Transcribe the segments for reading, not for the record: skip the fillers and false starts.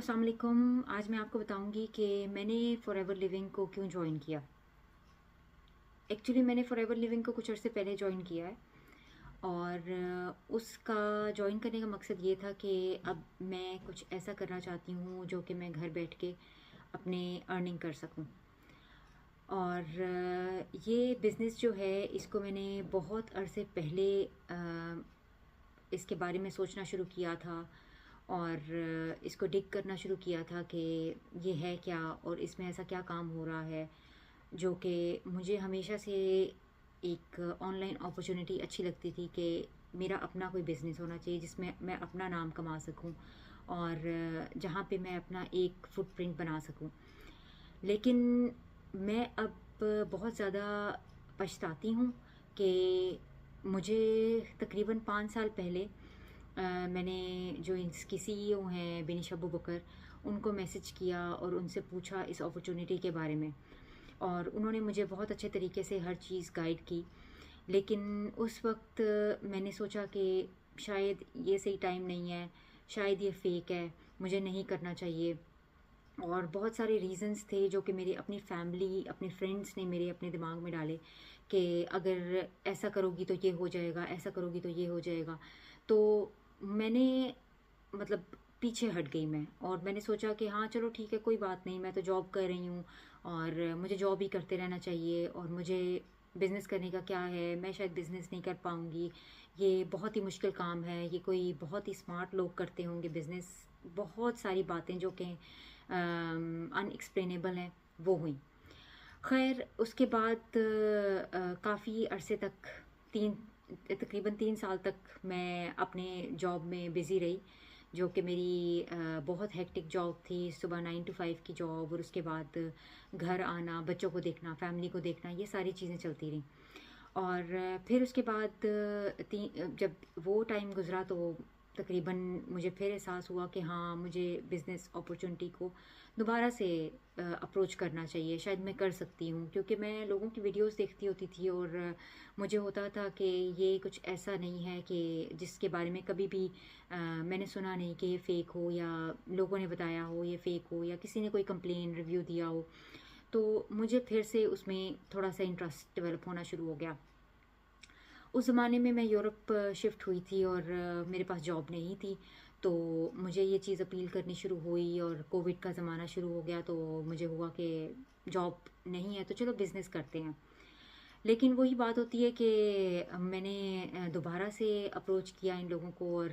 अस्सलाम वालेकुम। आज मैं आपको बताऊंगी कि मैंने फॉरएवर लिविंग को क्यों ज्वाइन किया। एक्चुअली मैंने फॉरएवर लिविंग को कुछ अर्से पहले ज्वाइन किया है और उसका ज्वाइन करने का मकसद ये था कि अब मैं कुछ ऐसा करना चाहती हूँ जो कि मैं घर बैठ के अपने अर्निंग कर सकूँ। और ये बिज़नेस जो है इसको मैंने बहुत अरसे पहले इसके बारे में सोचना शुरू किया था और इसको डिग करना शुरू किया था कि ये है क्या और इसमें ऐसा क्या काम हो रहा है जो कि मुझे हमेशा से एक ऑनलाइन अपॉर्चुनिटी अच्छी लगती थी कि मेरा अपना कोई बिज़नेस होना चाहिए जिसमें मैं अपना नाम कमा सकूं और जहाँ पे मैं अपना एक फुटप्रिंट बना सकूं। लेकिन मैं अब बहुत ज़्यादा पछताती हूँ कि मुझे तकरीबन 5 साल पहले मैंने जो इसकी सीईओ हैं बिनिश अबू बकर उनको मैसेज किया और उनसे पूछा इस अपॉर्चुनिटी के बारे में और उन्होंने मुझे बहुत अच्छे तरीके से हर चीज़ गाइड की। लेकिन उस वक्त मैंने सोचा कि शायद ये सही टाइम नहीं है, शायद ये फ़ेक है, मुझे नहीं करना चाहिए। और बहुत सारे रीज़न्स थे जो कि मेरी अपनी फैमिली अपने फ्रेंड्स ने मेरे अपने दिमाग में डाले कि अगर ऐसा करोगी तो ये हो जाएगा, ऐसा करोगी तो ये हो जाएगा। तो मैंने मतलब पीछे हट गई मैं और मैंने सोचा कि हाँ चलो ठीक है, कोई बात नहीं, मैं तो जॉब कर रही हूँ और मुझे जॉब ही करते रहना चाहिए और मुझे बिज़नेस करने का क्या है, मैं शायद बिज़नेस नहीं कर पाऊँगी, ये बहुत ही मुश्किल काम है, ये कोई बहुत ही स्मार्ट लोग करते होंगे बिज़नेस। बहुत सारी बातें जो कि अनएक्सप्लेनेबल हैं वो हुई। खैर उसके बाद काफ़ी अरसे तक तीन तकरीबन 3 साल तक मैं अपने जॉब में बिज़ी रही जो कि मेरी बहुत हेक्टिक जॉब थी। सुबह 9 to 5 की जॉब और उसके बाद घर आना, बच्चों को देखना, फैमिली को देखना, ये सारी चीज़ें चलती रहीं। और फिर उसके बाद जब वो टाइम गुज़रा तो तकरीबन मुझे फिर एहसास हुआ कि हाँ मुझे बिज़नेस अपॉर्चुनिटी को दोबारा से अप्रोच करना चाहिए, शायद मैं कर सकती हूँ। क्योंकि मैं लोगों की वीडियोस देखती होती थी और मुझे होता था कि ये कुछ ऐसा नहीं है कि जिसके बारे में कभी भी मैंने सुना नहीं कि ये फ़ेक हो या लोगों ने बताया हो ये फ़ेक हो या किसी ने कोई कंप्लेन रिव्यू दिया हो। तो मुझे फिर से उसमें थोड़ा सा इंटरेस्ट डेवलप होना शुरू हो गया। उस ज़माने में मैं यूरोप शिफ्ट हुई थी और मेरे पास जॉब नहीं थी। तो मुझे ये चीज़ अपील करनी शुरू हुई और कोविड का ज़माना शुरू हो गया तो मुझे हुआ कि जॉब नहीं है तो चलो बिज़नेस करते हैं। लेकिन वही बात होती है कि मैंने दोबारा से अप्रोच किया इन लोगों को और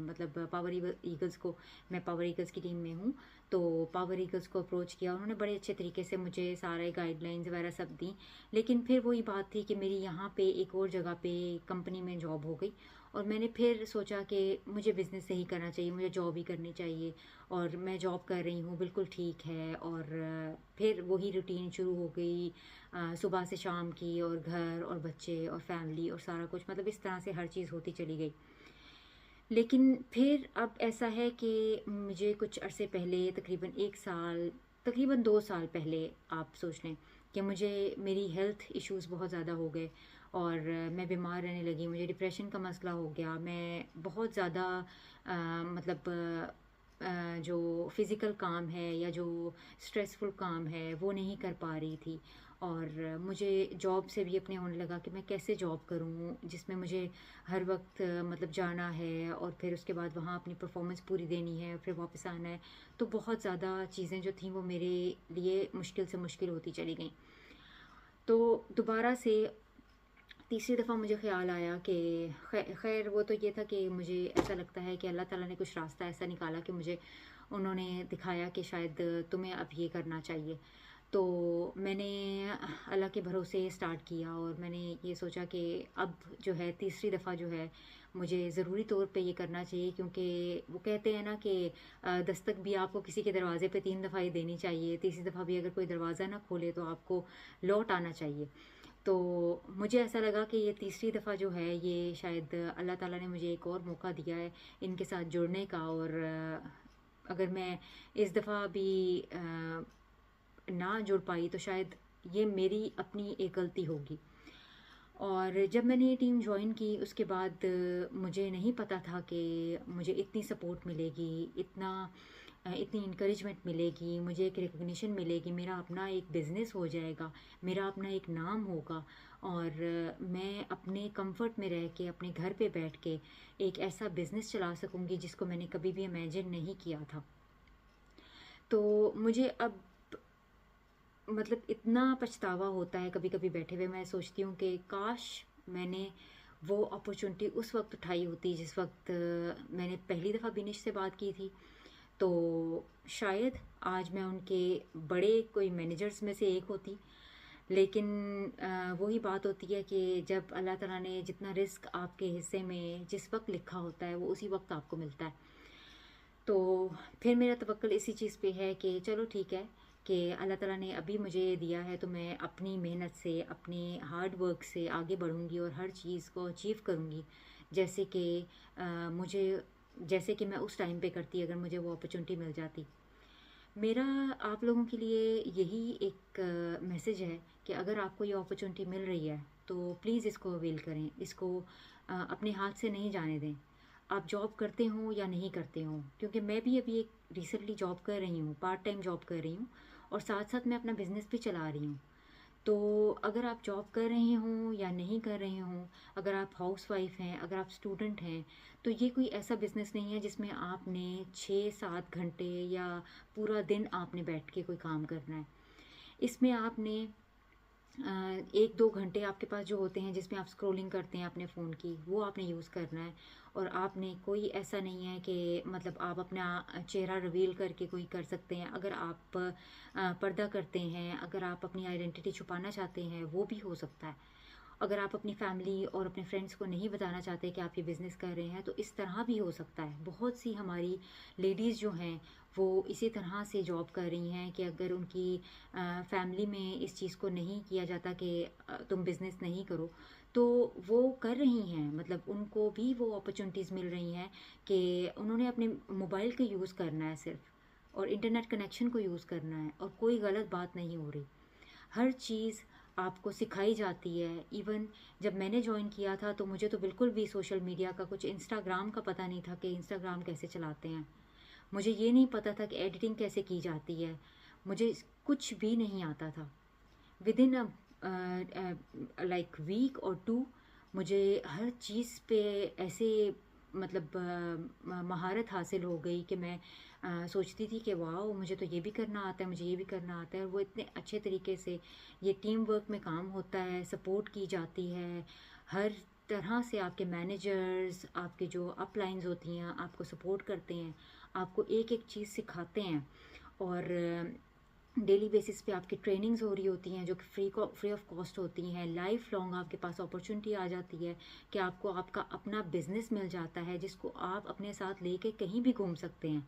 मतलब पावर ईगल्स को। मैं पावर ईगल्स की टीम में हूँ। तो पावर ईगल्स को अप्रोच किया, उन्होंने बड़े अच्छे तरीके से मुझे सारे गाइडलाइंस वगैरह सब दी। लेकिन फिर वही बात थी कि मेरी यहाँ पे एक और जगह पे कंपनी में जॉब हो गई और मैंने फिर सोचा कि मुझे बिज़नेस नहीं करना चाहिए, मुझे जॉब ही करनी चाहिए। और मैं जॉब कर रही हूँ, बिल्कुल ठीक है। और फिर वही रूटीन शुरू हो गई, सुबह से शाम की, और घर और बच्चे और फैमिली और सारा कुछ, मतलब इस तरह से हर चीज़ होती चली गई। लेकिन फिर अब ऐसा है कि मुझे कुछ अरसे पहले तकरीबन 1 साल, तकरीबन 2 साल पहले आप सोच लें कि मुझे मेरी हेल्थ इश्यूज़ बहुत ज़्यादा हो गए और मैं बीमार रहने लगी, मुझे डिप्रेशन का मसला हो गया। मैं बहुत ज़्यादा मतलब जो फ़िज़िकल काम है या जो स्ट्रेसफुल काम है वो नहीं कर पा रही थी। और मुझे जॉब से भी अपने होने लगा कि मैं कैसे जॉब करूं जिसमें मुझे हर वक्त मतलब जाना है और फिर उसके बाद वहाँ अपनी परफॉर्मेंस पूरी देनी है, फिर वापस आना है। तो बहुत ज़्यादा चीज़ें जो थी वो मेरे लिए मुश्किल से मुश्किल होती चली गई। तो दोबारा से तीसरी दफ़ा मुझे ख़्याल आया कि खैर वो तो ये था कि मुझे ऐसा लगता है कि अल्लाह ताला ने कुछ रास्ता ऐसा निकाला कि मुझे उन्होंने दिखाया कि शायद तुम्हें अब ये करना चाहिए। तो मैंने अल्लाह के भरोसे स्टार्ट किया और मैंने ये सोचा कि अब जो है तीसरी दफ़ा जो है मुझे ज़रूरी तौर पे ये करना चाहिए। क्योंकि वो कहते हैं ना कि दस्तक भी आपको किसी के दरवाज़े पे 3 दफ़ा ही देनी चाहिए, तीसरी दफ़ा भी अगर कोई दरवाज़ा ना खोले तो आपको लौट आना चाहिए। तो मुझे ऐसा लगा कि ये तीसरी दफ़ा जो है ये शायद अल्लाह ताला ने मुझे एक और मौका दिया है इनके साथ जुड़ने का। और अगर मैं इस दफ़ा भी ना जुड़ पाई तो शायद ये मेरी अपनी एक गलती होगी। और जब मैंने ये टीम जॉइन की उसके बाद मुझे नहीं पता था कि मुझे इतनी सपोर्ट मिलेगी, इतना इतनी इंकरेजमेंट मिलेगी, मुझे एक रिकग्निशन मिलेगी, मेरा अपना एक बिज़नेस हो जाएगा, मेरा अपना एक नाम होगा और मैं अपने कंफर्ट में रह के अपने घर पे बैठ के एक ऐसा बिज़नेस चला सकूँगी जिसको मैंने कभी भी इमेजिन नहीं किया था। तो मुझे अब मतलब इतना पछतावा होता है कभी कभी बैठे हुए, मैं सोचती हूँ कि काश मैंने वो अपॉर्चुनिटी उस वक्त उठाई होती जिस वक्त मैंने पहली दफ़ा बिनिश से बात की थी, तो शायद आज मैं उनके बड़े कोई मैनेजर्स में से एक होती। लेकिन वही बात होती है कि जब अल्लाह ताला ने जितना रिस्क आपके हिस्से में जिस वक्त लिखा होता है वो उसी वक्त आपको मिलता है। तो फिर मेरा तवक्कुल इसी चीज़ पे है कि चलो ठीक है कि अल्लाह ताला ने अभी मुझे दिया है तो मैं अपनी मेहनत से अपने हार्ड वर्क से आगे बढ़ूँगी और हर चीज़ को अचीव करूँगी जैसे कि मुझे जैसे कि मैं उस टाइम पे करती अगर मुझे वो अपॉर्चुनिटी मिल जाती। मेरा आप लोगों के लिए यही एक मैसेज है कि अगर आपको ये अपॉर्चुनिटी मिल रही है तो प्लीज़ इसको अवेल करें, इसको अपने हाथ से नहीं जाने दें। आप जॉब करते हो या नहीं करते हो, क्योंकि मैं भी अभी एक रिसेंटली जॉब कर रही हूँ, पार्ट टाइम जॉब कर रही हूँ और साथ साथ मैं अपना बिज़नेस भी चला रही हूँ। तो अगर आप जॉब कर रहे हों या नहीं कर रहे हों, अगर आप हाउसवाइफ हैं, अगर आप स्टूडेंट हैं, तो ये कोई ऐसा बिज़नेस नहीं है जिसमें आपने 6-7 घंटे या पूरा दिन आपने बैठ के कोई काम करना है। इसमें आपने 1-2 घंटे आपके पास जो होते हैं जिसमें आप स्क्रॉलिंग करते हैं अपने फ़ोन की, वो आपने यूज़ करना है। और आपने कोई ऐसा नहीं है कि मतलब आप अपना चेहरा रिवील करके कोई कर सकते हैं। अगर आप पर्दा करते हैं, अगर आप अपनी आइडेंटिटी छुपाना चाहते हैं, वो भी हो सकता है। अगर आप अपनी फैमिली और अपने फ्रेंड्स को नहीं बताना चाहते कि आप ये बिज़नेस कर रहे हैं तो इस तरह भी हो सकता है। बहुत सी हमारी लेडीज़ जो हैं वो इसी तरह से जॉब कर रही हैं कि अगर उनकी फैमिली में इस चीज़ को नहीं किया जाता कि तुम बिज़नेस नहीं करो, तो वो कर रही हैं। मतलब उनको भी वो अपॉर्चुनिटीज़ मिल रही हैं कि उन्होंने अपने मोबाइल का यूज़ करना है सिर्फ और इंटरनेट कनेक्शन को यूज़ करना है और कोई गलत बात नहीं हो रही। हर चीज़ आपको सिखाई जाती है। इवन जब मैंने जॉइन किया था तो मुझे तो बिल्कुल भी सोशल मीडिया का कुछ इंस्टाग्राम का पता नहीं था कि इंस्टाग्राम कैसे चलाते हैं। मुझे ये नहीं पता था कि एडिटिंग कैसे की जाती है। मुझे कुछ भी नहीं आता था। विदिन लाइक वीक और टू मुझे हर चीज़ पे ऐसे मतलब महारत हासिल हो गई कि मैं सोचती थी कि वाह मुझे तो ये भी करना आता है, मुझे ये भी करना आता है। और वो इतने अच्छे तरीके से ये टीम वर्क में काम होता है, सपोर्ट की जाती है हर तरह से। आपके मैनेजर्स, आपके जो अपलाइंस होती हैं आपको सपोर्ट करते हैं, आपको एक एक चीज़ सिखाते हैं और डेली बेसिस पे आपकी ट्रेनिंग्स हो रही होती हैं जो कि फ्री ऑफ कॉस्ट होती हैं। लाइफ लॉन्ग आपके पास अपॉर्चुनिटी आ जाती है कि आपको आपका अपना बिजनेस मिल जाता है जिसको आप अपने साथ लेके कहीं भी घूम सकते हैं।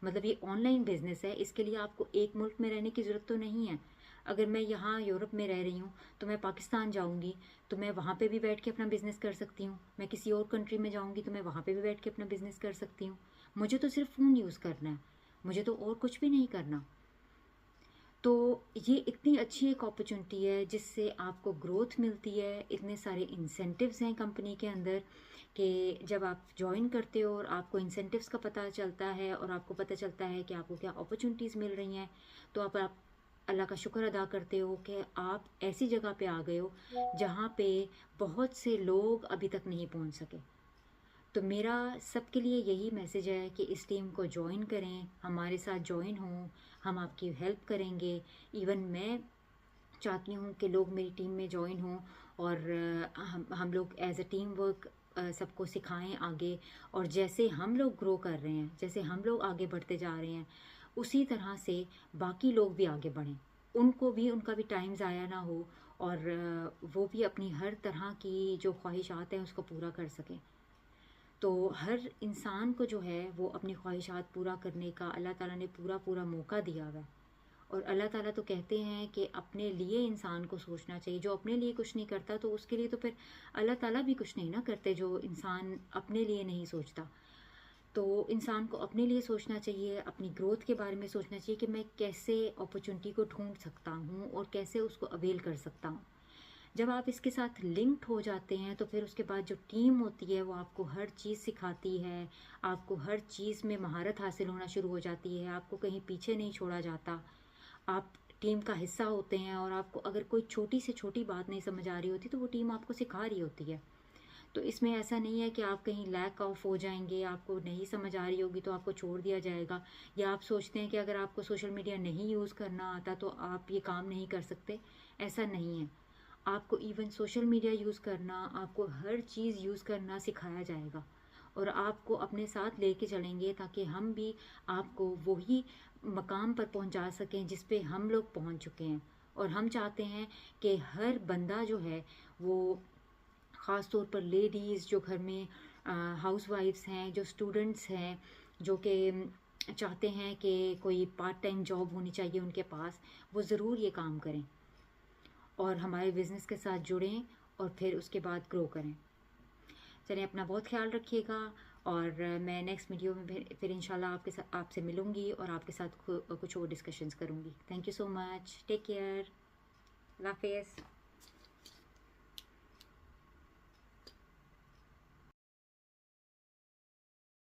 मतलब ये ऑनलाइन बिजनेस है, इसके लिए आपको एक मुल्क में रहने की ज़रूरत तो नहीं है। अगर मैं यहाँ यूरोप में रह रही हूँ तो मैं पाकिस्तान जाऊँगी तो मैं वहाँ पे भी बैठ के अपना बिज़नेस कर सकती हूँ। मैं किसी और कंट्री में जाऊँगी तो मैं वहाँ पे भी बैठ के अपना बिज़नेस कर सकती हूँ। मुझे तो सिर्फ फ़ोन यूज़ करना है, मुझे तो और कुछ भी नहीं करना। तो ये इतनी अच्छी एक अपॉर्चुनिटी है जिससे आपको ग्रोथ मिलती है। इतने सारे इंसेंटिव्स हैं कंपनी के अंदर कि जब आप जॉइन करते हो और आपको इंसेंटिव्स का पता चलता है और आपको पता चलता है कि आपको क्या अपॉर्चुनिटीज़ मिल रही हैं, तो आप अल्लाह का शुक्र अदा करते हो कि आप ऐसी जगह पे आ गए हो जहाँ पे बहुत से लोग अभी तक नहीं पहुँच सके। तो मेरा सबके लिए यही मैसेज है कि इस टीम को ज्वाइन करें, हमारे साथ ज्वाइन हों, हम आपकी हेल्प करेंगे। इवन मैं चाहती हूँ कि लोग मेरी टीम में ज्वाइन हों और हम लोग एज अ टीम वर्क सबको सिखाएं आगे। और जैसे हम लोग ग्रो कर रहे हैं, जैसे हम लोग आगे बढ़ते जा रहे हैं, उसी तरह से बाकी लोग भी आगे बढ़ें, उनको भी उनका भी टाइम ज़ाया ना हो और वो भी अपनी हर तरह की जो ख्वाहिशात हैं उसको पूरा कर सकें। तो हर इंसान को जो है वो अपनी ख्वाहिशात पूरा करने का अल्लाह ताला ने पूरा पूरा मौका दिया हुआ है। और अल्लाह ताला तो कहते हैं कि अपने लिए इंसान को सोचना चाहिए। जो अपने लिए कुछ नहीं करता तो उसके लिए तो फिर अल्लाह ताला भी कुछ नहीं ना करते। जो इंसान अपने लिए नहीं सोचता, तो इंसान को अपने लिए सोचना चाहिए, अपनी ग्रोथ के बारे में सोचना चाहिए कि मैं कैसे अपॉर्चुनिटी को ढूंढ सकता हूँ और कैसे उसको अवेल कर सकता हूँ। जब आप इसके साथ लिंक्ड हो जाते हैं तो फिर उसके बाद जो टीम होती है वो आपको हर चीज़ सिखाती है, आपको हर चीज़ में महारत हासिल होना शुरू हो जाती है, आपको कहीं पीछे नहीं छोड़ा जाता। आप टीम का हिस्सा होते हैं और आपको अगर कोई छोटी से छोटी बात नहीं समझ आ रही होती तो वो टीम आपको सिखा रही होती है। तो इसमें ऐसा नहीं है कि आप कहीं लैक ऑफ हो जाएंगे, आपको नहीं समझ आ रही होगी तो आपको छोड़ दिया जाएगा, या आप सोचते हैं कि अगर आपको सोशल मीडिया नहीं यूज़ करना आता तो आप ये काम नहीं कर सकते। ऐसा नहीं है। आपको इवन सोशल मीडिया यूज़ करना, आपको हर चीज़ यूज़ करना सिखाया जाएगा और आपको अपने साथ लेके चलेंगे ताकि हम भी आपको वही मकाम पर पहुंचा सकें जिस पे हम लोग पहुंच चुके हैं। और हम चाहते हैं कि हर बंदा जो है वो, ख़ास तौर पर लेडीज़ जो घर में हाउस वाइफ्स हैं, जो स्टूडेंट्स हैं, जो कि चाहते हैं कि कोई पार्ट टाइम जॉब होनी चाहिए उनके पास, वो ज़रूर ये काम करें और हमारे बिज़नेस के साथ जुड़ें और फिर उसके बाद ग्रो करें। चलें, अपना बहुत ख्याल रखिएगा और मैं नेक्स्ट वीडियो में फिर इंशाल्लाह आपसे मिलूँगी और आपके साथ कुछ और डिस्कशंस करूँगी। Thank you so much, take care, अल्लाह हाफ़िज़।